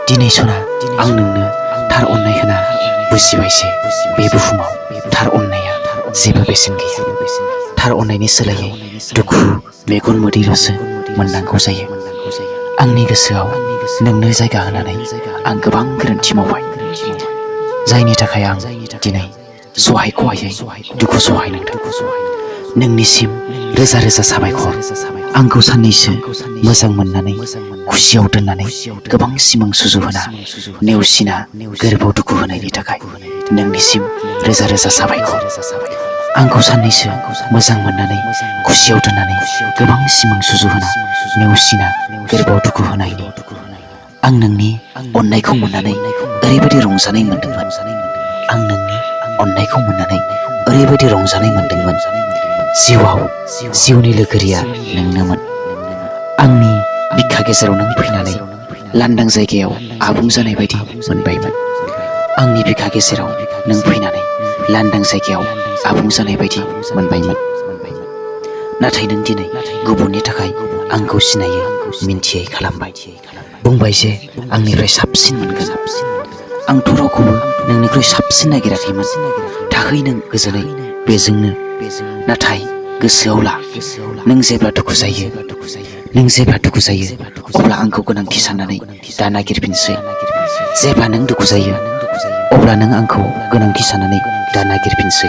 दिनै सना आं नोंनो थार अननाय होना बुजिबायसे बे बुहुमाव थार अननाया जेबो बेसेन गैया। थार अननायनि सोलायै दुखु मेगन मोदैल'सो मोननांगौ जायो। आंनि गोसोआव नोंनो जायगा होनानै आं गोबां गोरोन्थि मावबाय, जायनि थाखाय आं दिनै सहायख'हायै दुखु सहायनांदों। नोंनिसिम रोजा रोजा साबायखर। आंखौ साननैसो मोजां मोननानै खुसियाव दोननानै गोबां सिमां सुजुहोना नेवसिना गोरबोआव दुखु होनायनि थाखाय नोंनिसिम रोजा रोजा साबायखर। आंखौ साननैसो मोजां मोननानै खुसियाव दोननानै गोबां सिमां सुजुहोना नेवसिना गोरबोआव दुखु होनायनि आं नोंनि अननायखौ मोननानै ओरैबायदि रंजानाय मोनदोंमोन। आं नोंनि अननायखौ मोननानै ओरैबायदि रंजानाय मोनदोंमोन। जिउआव जिउनि लोगोरिया नोंनोमोन। आंनि बिखा गेजेराव नों फैनानै लांदां जायगायाव आबुं जानाय बायदि मोनबायमोन। आंनि बिखा गेजेराव नों फैनानै लांदां जायगायाव आबुं जानाय बायदि मोनबायमोन। नाथाय नों दिनै गुबुननि थाखाय आंखौ सिनायै मिन्थियै खालामबाय। बुंबाय जे आंनिफ्राय साबसिन मोनगोन। आंथ' रावखौबो नोंनिख्रुइ साबसिन नागिराखैमोन। थाहै नों गोजोनै बेजोंनो। नाथाय गोसोआव ला, नों जेब्ला दुखु जायो अब्ला आंखौ गोनांथि साननानै दा नागिरफिनसै। जेब्ला नों दुखु जायो अब्ला नों आंखौ गोनांथि साननानै दा नागिरफिनसै।